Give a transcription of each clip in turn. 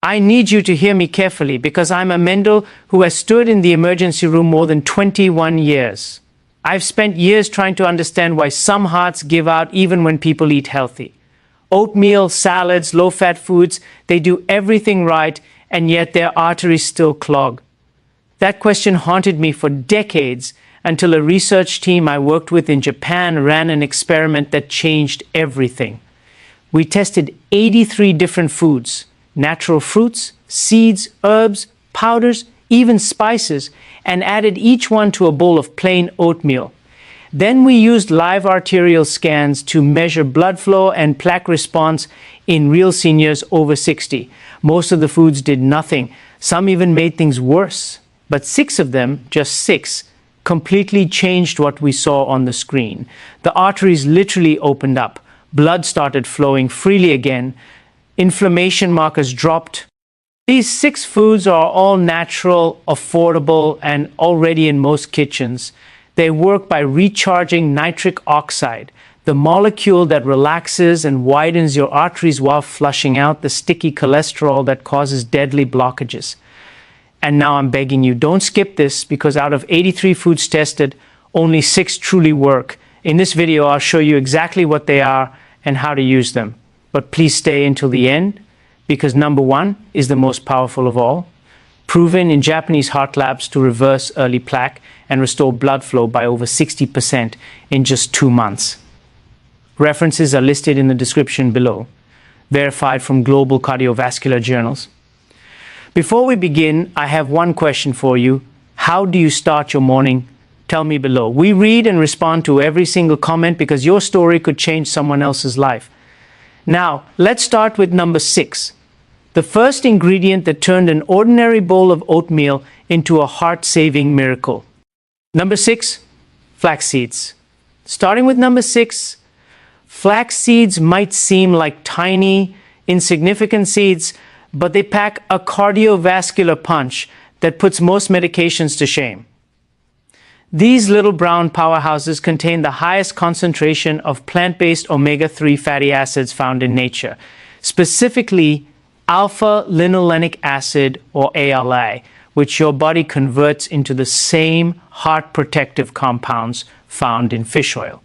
I need you to hear me carefully because I'm a Mendel who has stood in the emergency room more than 21 years. I've spent years trying to understand why some hearts give out even when people eat healthy. Oatmeal, salads, low-fat foods, they do everything right, and yet their arteries still clog. That question haunted me for decades until a research team I worked with in Japan ran an experiment that changed everything. We tested 83 different foods, natural fruits, seeds, herbs, powders, even spices, and added each one to a bowl of plain oatmeal. Then we used live arterial scans to measure blood flow and plaque response in real seniors over 60. Most of the foods did nothing. Some even made things worse. But 6 of them, just 6, completely changed what we saw on the screen. The arteries literally opened up. Blood started flowing freely again. Inflammation markers dropped. These 6 foods are all natural, affordable, and already in most kitchens. They work by recharging nitric oxide, the molecule that relaxes and widens your arteries while flushing out the sticky cholesterol that causes deadly blockages. And now I'm begging you, don't skip this, because out of 83 foods tested, only 6 truly work. In this video, I'll show you exactly what they are and how to use them. But please stay until the end, because number 1 is the most powerful of all, proven in Japanese heart labs to reverse early plaque and restore blood flow by over 60% in just 2 months. References are listed in the description below, verified from global cardiovascular journals. Before we begin, I have one question for you. How do you start your morning? Tell me below. We read and respond to every single comment because your story could change someone else's life. Now, let's start with number 6. The first ingredient that turned an ordinary bowl of oatmeal into a heart-saving miracle. Number 6, flax seeds. Starting with number 6, flax seeds might seem like tiny, insignificant seeds, but they pack a cardiovascular punch that puts most medications to shame. These little brown powerhouses contain the highest concentration of plant-based omega-3 fatty acids found in nature, specifically alpha-linolenic acid, or ALA, which your body converts into the same heart-protective compounds found in fish oil.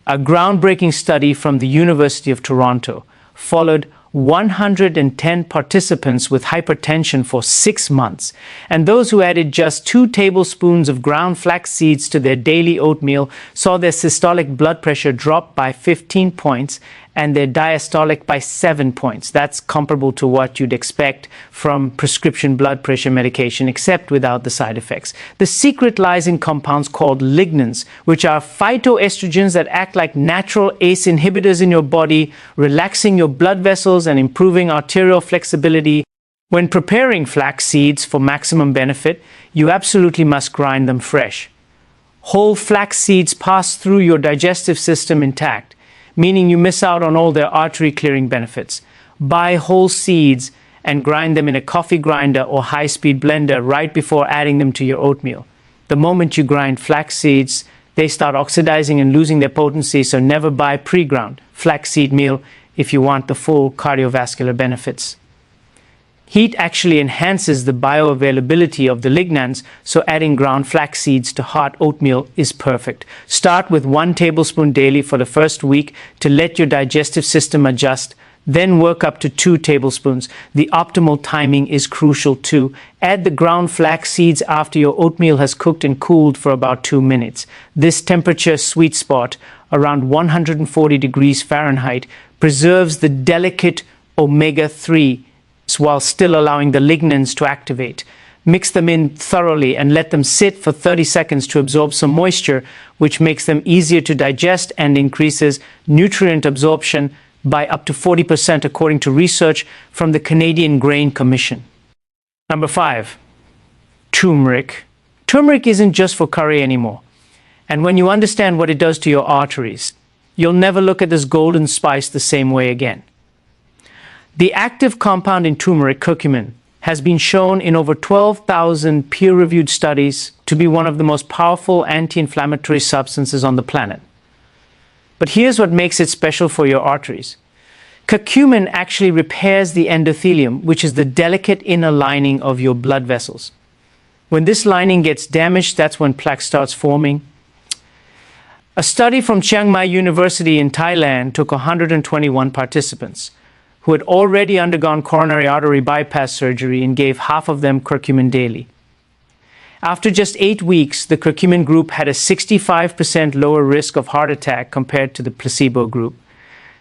A groundbreaking study from the University of Toronto followed 110 participants with hypertension for 6 months, and those who added just 2 tablespoons of ground flax seeds to their daily oatmeal saw their systolic blood pressure drop by 15 points and their diastolic by 7 points. That's comparable to what you'd expect from prescription blood pressure medication, except without the side effects. The secret lies in compounds called lignans, which are phytoestrogens that act like natural ACE inhibitors in your body, relaxing your blood vessels and improving arterial flexibility. When preparing flax seeds for maximum benefit, you absolutely must grind them fresh. Whole flax seeds pass through your digestive system intact, meaning you miss out on all their artery clearing benefits. Buy whole seeds and grind them in a coffee grinder or high-speed blender right before adding them to your oatmeal. The moment you grind flax seeds, they start oxidizing and losing their potency, so never buy pre-ground flaxseed meal if you want the full cardiovascular benefits. Heat actually enhances the bioavailability of the lignans, so adding ground flax seeds to hot oatmeal is perfect. Start with 1 tablespoon daily for the first week to let your digestive system adjust, then work up to 2 tablespoons. The optimal timing is crucial too. Add the ground flax seeds after your oatmeal has cooked and cooled for about 2 minutes. This temperature sweet spot, around 140 degrees Fahrenheit, preserves the delicate omega-3 while still allowing the lignans to activate. Mix them in thoroughly and let them sit for 30 seconds to absorb some moisture, which makes them easier to digest and increases nutrient absorption by up to 40% according to research from the Canadian Grain Commission. Number 5, turmeric. Turmeric isn't just for curry anymore. And when you understand what it does to your arteries, you'll never look at this golden spice the same way again. The active compound in turmeric, curcumin, has been shown in over 12,000 peer-reviewed studies to be one of the most powerful anti-inflammatory substances on the planet. But here's what makes it special for your arteries. Curcumin actually repairs the endothelium, which is the delicate inner lining of your blood vessels. When this lining gets damaged, that's when plaque starts forming. A study from Chiang Mai University in Thailand took 121 participants who had already undergone coronary artery bypass surgery and gave half of them curcumin daily. After just 8 weeks, the curcumin group had a 65% lower risk of heart attack compared to the placebo group.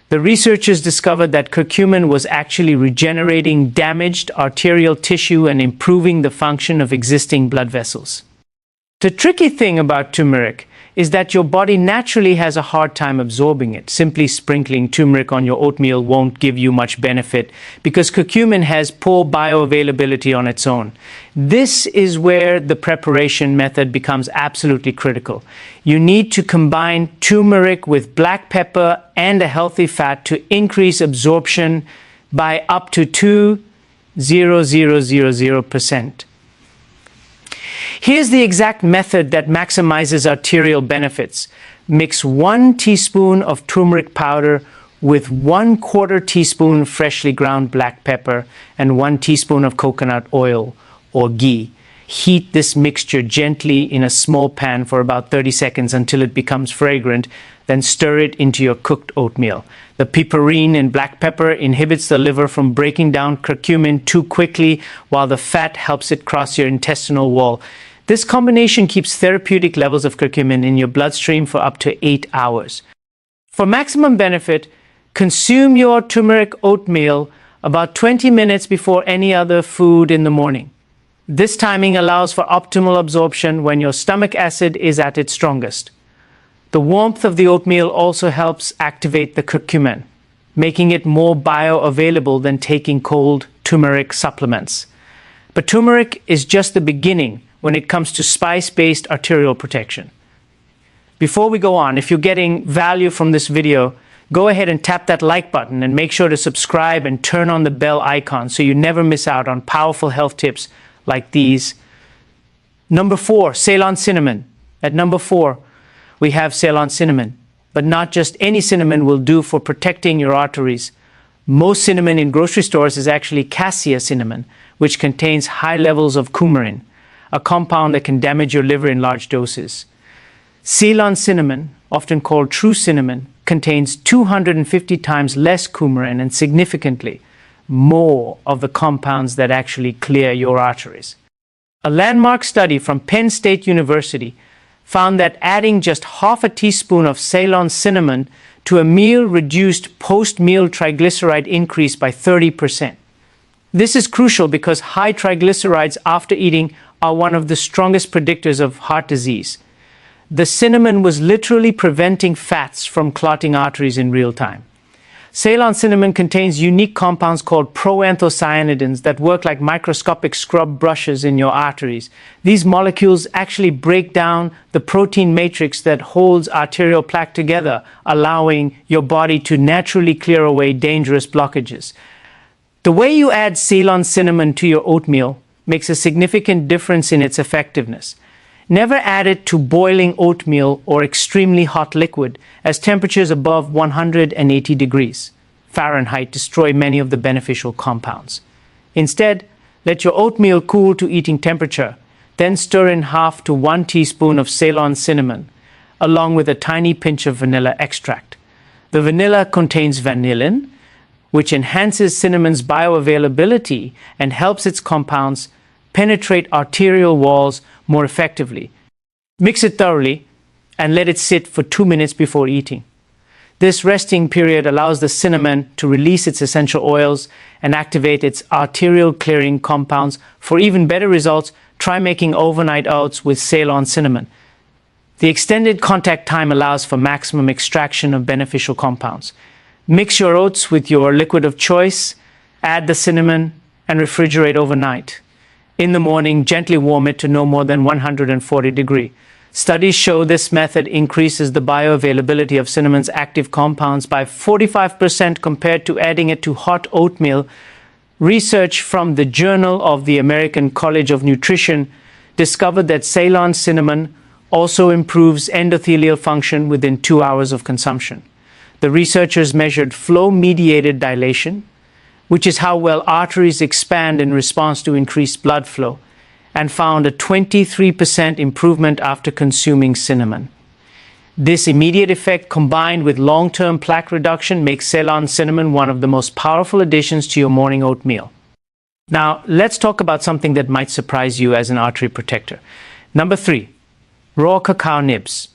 The researchers discovered that curcumin was actually regenerating damaged arterial tissue and improving the function of existing blood vessels. The tricky thing about turmeric is that your body naturally has a hard time absorbing it. Simply sprinkling turmeric on your oatmeal won't give you much benefit because curcumin has poor bioavailability on its own. This is where the preparation method becomes absolutely critical. You need to combine turmeric with black pepper and a healthy fat to increase absorption by up to 2,000%. Here's the exact method that maximizes arterial benefits. Mix 1 teaspoon of turmeric powder with 1/4 teaspoon freshly ground black pepper and 1 teaspoon of coconut oil or ghee. Heat this mixture gently in a small pan for about 30 seconds until it becomes fragrant, then stir it into your cooked oatmeal. The piperine in black pepper inhibits the liver from breaking down curcumin too quickly, while the fat helps it cross your intestinal wall. This combination keeps therapeutic levels of curcumin in your bloodstream for up to 8 hours. For maximum benefit, consume your turmeric oatmeal about 20 minutes before any other food in the morning. This timing allows for optimal absorption when your stomach acid is at its strongest. The warmth of the oatmeal also helps activate the curcumin, making it more bioavailable than taking cold turmeric supplements. But turmeric is just the beginning when it comes to spice-based arterial protection. Before we go on, if you're getting value from this video, go ahead and tap that like button and make sure to subscribe and turn on the bell icon so you never miss out on powerful health tips like these. Number 4, Ceylon cinnamon. At number 4, we have Ceylon cinnamon, but not just any cinnamon will do for protecting your arteries. Most cinnamon in grocery stores is actually cassia cinnamon, which contains high levels of coumarin, a compound that can damage your liver in large doses. Ceylon cinnamon, often called true cinnamon, contains 250 times less coumarin and significantly more of the compounds that actually clear your arteries. A landmark study from Penn State University found that adding just half a teaspoon of Ceylon cinnamon to a meal reduced post-meal triglyceride increase by 30%. This is crucial because high triglycerides after eating are one of the strongest predictors of heart disease. The cinnamon was literally preventing fats from clotting arteries in real time. Ceylon cinnamon contains unique compounds called proanthocyanidins that work like microscopic scrub brushes in your arteries. These molecules actually break down the protein matrix that holds arterial plaque together, allowing your body to naturally clear away dangerous blockages. The way you add Ceylon cinnamon to your oatmeal makes a significant difference in its effectiveness. Never add it to boiling oatmeal or extremely hot liquid, as temperatures above 180 degrees Fahrenheit destroy many of the beneficial compounds. Instead, let your oatmeal cool to eating temperature, then stir in half to 1 teaspoon of Ceylon cinnamon, along with a tiny pinch of vanilla extract. The vanilla contains vanillin, which enhances cinnamon's bioavailability and helps its compounds penetrate arterial walls more effectively. Mix it thoroughly and let it sit for 2 minutes before eating. This resting period allows the cinnamon to release its essential oils and activate its arterial clearing compounds. For even better results, try making overnight oats with Ceylon cinnamon. The extended contact time allows for maximum extraction of beneficial compounds. Mix your oats with your liquid of choice, add the cinnamon, and refrigerate overnight. In the morning, gently warm it to no more than 140 degrees. Studies show this method increases the bioavailability of cinnamon's active compounds by 45% compared to adding it to hot oatmeal. Research from the Journal of the American College of Nutrition discovered that Ceylon cinnamon also improves endothelial function within 2 hours of consumption. The researchers measured flow-mediated dilation, which is how well arteries expand in response to increased blood flow, and found a 23% improvement after consuming cinnamon. This immediate effect, combined with long-term plaque reduction, makes Ceylon cinnamon one of the most powerful additions to your morning oatmeal. Now, let's talk about something that might surprise you as an artery protector. Number 3, raw cacao nibs.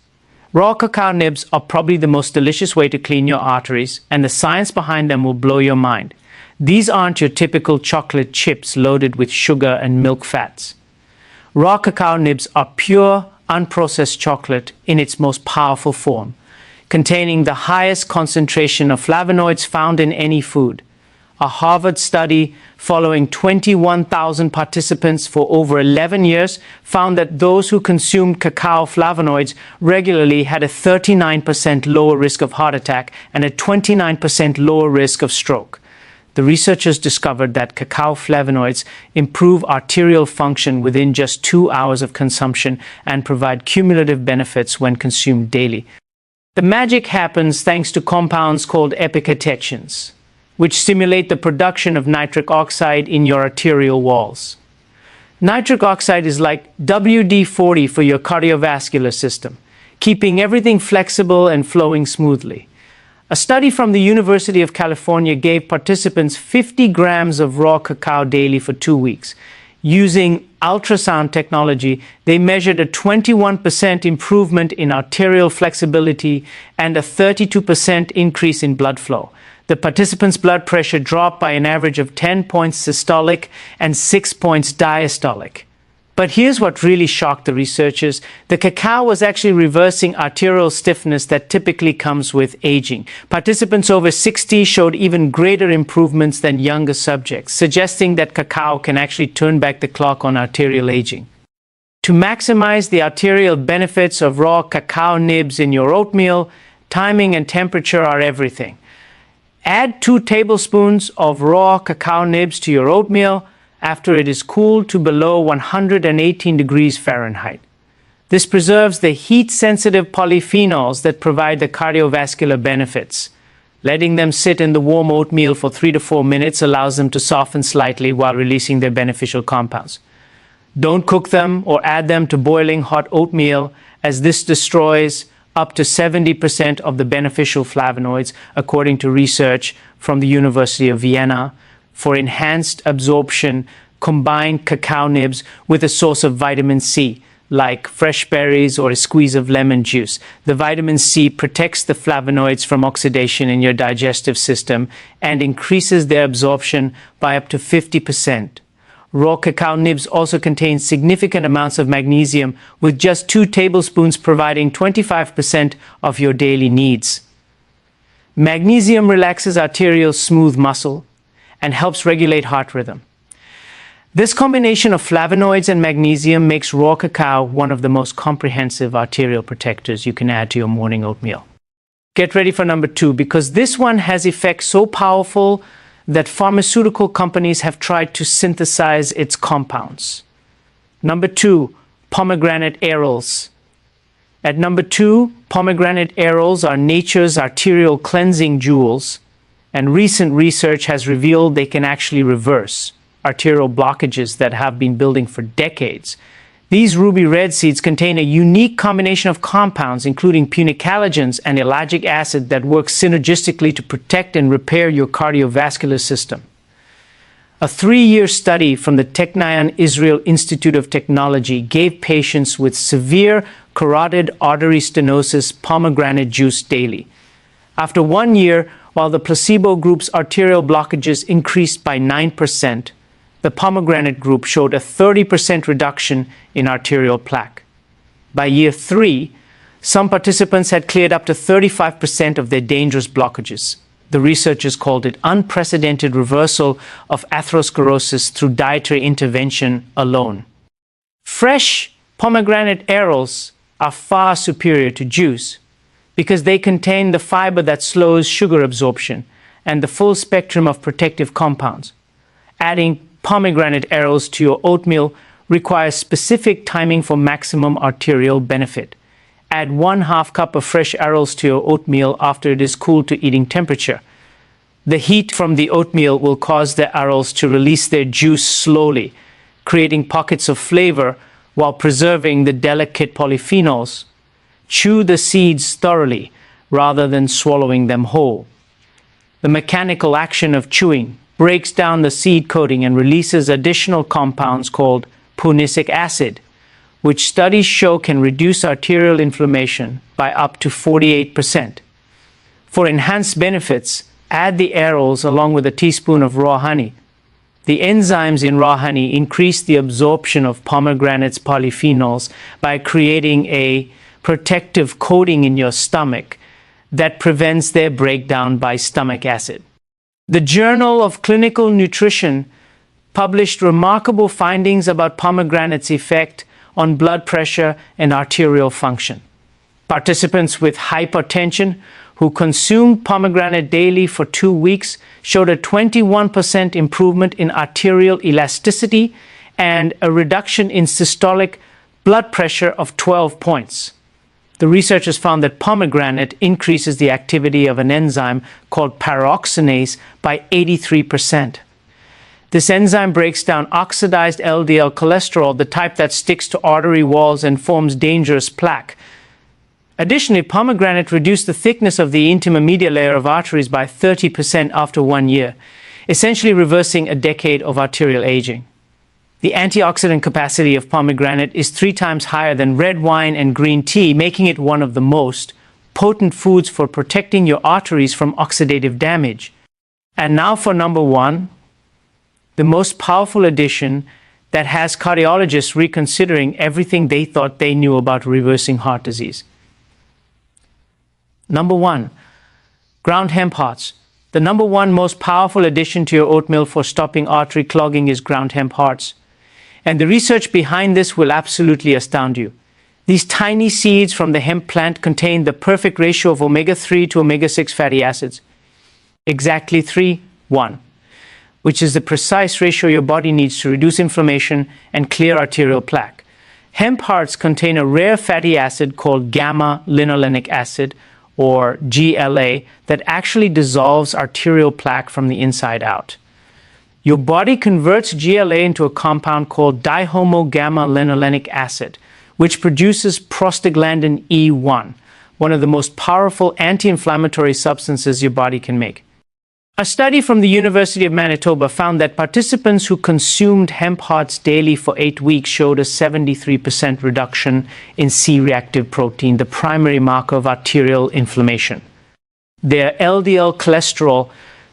Raw cacao nibs are probably the most delicious way to clean your arteries, and the science behind them will blow your mind. These aren't your typical chocolate chips loaded with sugar and milk fats. Raw cacao nibs are pure, unprocessed chocolate in its most powerful form, containing the highest concentration of flavonoids found in any food. A Harvard study following 21,000 participants for over 11 years found that those who consumed cacao flavonoids regularly had a 39% lower risk of heart attack and a 29% lower risk of stroke. The researchers discovered that cacao flavonoids improve arterial function within just 2 hours of consumption and provide cumulative benefits when consumed daily. The magic happens thanks to compounds called epicatechins, which stimulate the production of nitric oxide in your arterial walls. Nitric oxide is like WD-40 for your cardiovascular system, keeping everything flexible and flowing smoothly. A study from the University of California gave participants 50 grams of raw cacao daily for 2 weeks. Using ultrasound technology, they measured a 21% improvement in arterial flexibility and a 32% increase in blood flow. The participants' blood pressure dropped by an average of 10 points systolic and 6 points diastolic. But here's what really shocked the researchers. The cacao was actually reversing arterial stiffness that typically comes with aging. Participants over 60 showed even greater improvements than younger subjects, suggesting that cacao can actually turn back the clock on arterial aging. To maximize the arterial benefits of raw cacao nibs in your oatmeal, timing and temperature are everything. Add 2 tablespoons of raw cacao nibs to your oatmeal after it is cooled to below 118 degrees Fahrenheit. This preserves the heat-sensitive polyphenols that provide the cardiovascular benefits. Letting them sit in the warm oatmeal for 3 to 4 minutes allows them to soften slightly while releasing their beneficial compounds. Don't cook them or add them to boiling hot oatmeal, as this destroys up to 70% of the beneficial flavonoids, according to research from the University of Vienna. For enhanced absorption, combine cacao nibs with a source of vitamin C, like fresh berries or a squeeze of lemon juice. The vitamin C protects the flavonoids from oxidation in your digestive system and increases their absorption by up to 50%. Raw cacao nibs also contain significant amounts of magnesium, with just 2 tablespoons providing 25% of your daily needs. Magnesium relaxes arterial smooth muscle and helps regulate heart rhythm. This combination of flavonoids and magnesium makes raw cacao one of the most comprehensive arterial protectors you can add to your morning oatmeal. Get ready for number 2, because this one has effects so powerful that pharmaceutical companies have tried to synthesize its compounds. Number 2, pomegranate arils. At number 2, pomegranate arils are nature's arterial cleansing jewels, and recent research has revealed they can actually reverse arterial blockages that have been building for decades. These ruby red seeds contain a unique combination of compounds, including punicalagins and ellagic acid, that work synergistically to protect and repair your cardiovascular system. A 3-year study from the Technion Israel Institute of Technology gave patients with severe carotid artery stenosis pomegranate juice daily. After 1 year, while the placebo group's arterial blockages increased by 9%, the pomegranate group showed a 30% reduction in arterial plaque. By year 3, some participants had cleared up to 35% of their dangerous blockages. The researchers called it unprecedented reversal of atherosclerosis through dietary intervention alone. Fresh pomegranate arils are far superior to juice because they contain the fiber that slows sugar absorption and the full spectrum of protective compounds. Adding pomegranate arils to your oatmeal requires specific timing for maximum arterial benefit. Add 1/2 cup of fresh Arils to your oatmeal after it is cooled to eating temperature. The heat from the oatmeal will cause the Arils to release their juice slowly, creating pockets of flavor while preserving the delicate polyphenols. Chew the seeds thoroughly rather than swallowing them whole. The mechanical action of chewing breaks down the seed coating and releases additional compounds called punicic acid, which studies show can reduce arterial inflammation by up to 48%. For enhanced benefits, add the Arils along with a teaspoon of raw honey. The enzymes in raw honey increase the absorption of pomegranate's polyphenols by creating a protective coating in your stomach that prevents their breakdown by stomach acid. The Journal of Clinical Nutrition published remarkable findings about pomegranate's effect on blood pressure and arterial function. Participants with hypertension who consumed pomegranate daily for 2 weeks showed a 21% improvement in arterial elasticity and a reduction in systolic blood pressure of 12 points. The researchers found that pomegranate increases the activity of an enzyme called peroxidase by 83%. This enzyme breaks down oxidized LDL cholesterol, the type that sticks to artery walls and forms dangerous plaque. Additionally, pomegranate reduced the thickness of the intermediate layer of arteries by 30% after 1 year, essentially reversing a decade of arterial aging. The antioxidant capacity of pomegranate is 3 times higher than red wine and green tea, making it one of the most potent foods for protecting your arteries from oxidative damage. And now for number 1, the most powerful addition that has cardiologists reconsidering everything they thought they knew about reversing heart disease. Number 1, ground hemp hearts. The number 1 most powerful addition to your oatmeal for stopping artery clogging is ground hemp hearts. And the research behind this will absolutely astound you. These tiny seeds from the hemp plant contain the perfect ratio of omega-3 to omega-6 fatty acids. Exactly 3:1, which is the precise ratio your body needs to reduce inflammation and clear arterial plaque. Hemp hearts contain a rare fatty acid called gamma-linolenic acid, or GLA, that actually dissolves arterial plaque from the inside out. Your body converts GLA into a compound called dihomogamma-linolenic acid, which produces prostaglandin E1, one of the most powerful anti-inflammatory substances your body can make. A study from the University of Manitoba found that participants who consumed hemp hearts daily for 8 weeks showed a 73% reduction in C-reactive protein, the primary marker of arterial inflammation. Their LDL cholesterol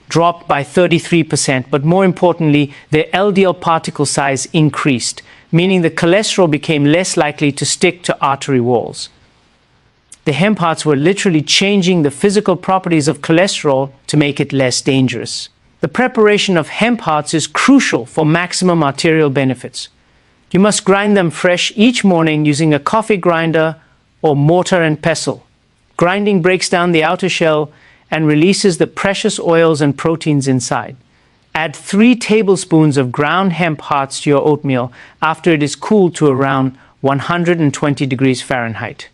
dropped by 33%, but more importantly, their LDL particle size increased, meaning the cholesterol became less likely to stick to artery walls. The hemp hearts were literally changing the physical properties of cholesterol to make it less dangerous. The preparation of hemp hearts is crucial for maximum arterial benefits. You must grind them fresh each morning using a coffee grinder or mortar and pestle. Grinding breaks down the outer shell and releases the precious oils and proteins inside. Add 3 tablespoons of ground hemp hearts to your oatmeal after it is cooled to around 120 degrees Fahrenheit.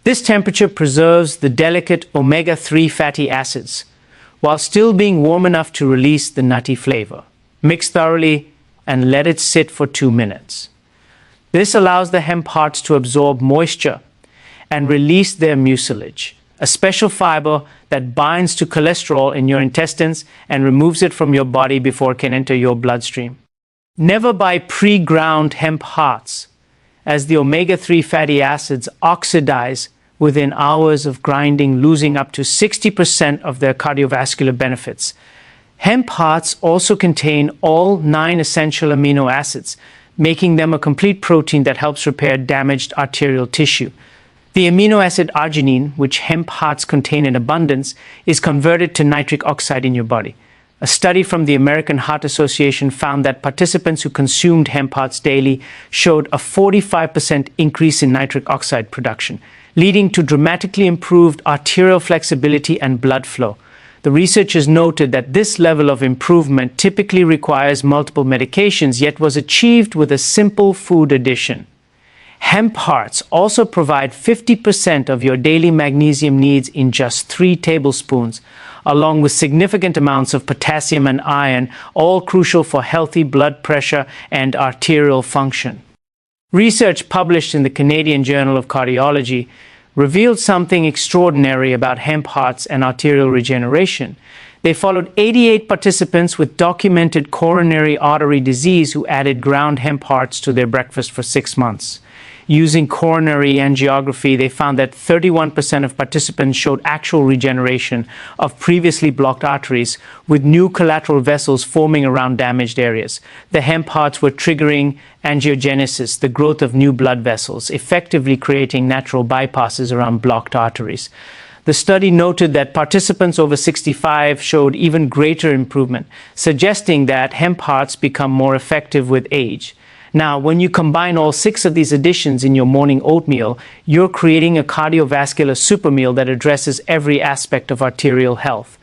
This temperature preserves the delicate omega-3 fatty acids, while still being warm enough to release the nutty flavor. Mix thoroughly and let it sit for 2 minutes. This allows the hemp hearts to absorb moisture and release their mucilage, a special fiber that binds to cholesterol in your intestines and removes it from your body before it can enter your bloodstream. Never buy pre-ground hemp hearts, as the omega-3 fatty acids oxidize within hours of grinding, losing up to 60% of their cardiovascular benefits. Hemp hearts also contain all 9 essential amino acids, making them a complete protein that helps repair damaged arterial tissue. The amino acid arginine, which hemp hearts contain in abundance, is converted to nitric oxide in your body. A study from the American Heart Association found that participants who consumed hemp hearts daily showed a 45% increase in nitric oxide production, leading to dramatically improved arterial flexibility and blood flow. The researchers noted that this level of improvement typically requires multiple medications, yet was achieved with a simple food addition. Hemp hearts also provide 50% of your daily magnesium needs in just 3 tablespoons, along with significant amounts of potassium and iron, all crucial for healthy blood pressure and arterial function. Research published in the Canadian Journal of Cardiology revealed something extraordinary about hemp hearts and arterial regeneration. They followed 88 participants with documented coronary artery disease who added ground hemp hearts to their breakfast for 6 months. Using coronary angiography, they found that 31% of participants showed actual regeneration of previously blocked arteries, with new collateral vessels forming around damaged areas. The hemp hearts were triggering angiogenesis, the growth of new blood vessels, effectively creating natural bypasses around blocked arteries. The study noted that participants over 65 showed even greater improvement, suggesting that hemp hearts become more effective with age. Now, when you combine all 6 of these additions in your morning oatmeal, you're creating a cardiovascular supermeal that addresses every aspect of arterial health.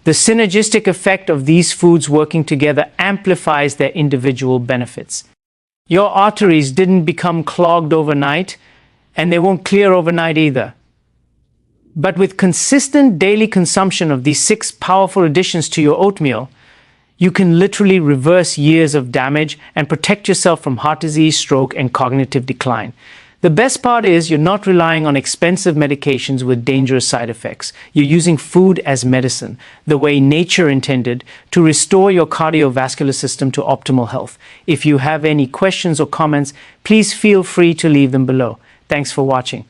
The synergistic effect of these foods working together amplifies their individual benefits. Your arteries didn't become clogged overnight, and they won't clear overnight either. But with consistent daily consumption of these 6 powerful additions to your oatmeal, you can literally reverse years of damage and protect yourself from heart disease, stroke, and cognitive decline. The best part is you're not relying on expensive medications with dangerous side effects. You're using food as medicine, the way nature intended, to restore your cardiovascular system to optimal health. If you have any questions or comments, please feel free to leave them below. Thanks for watching.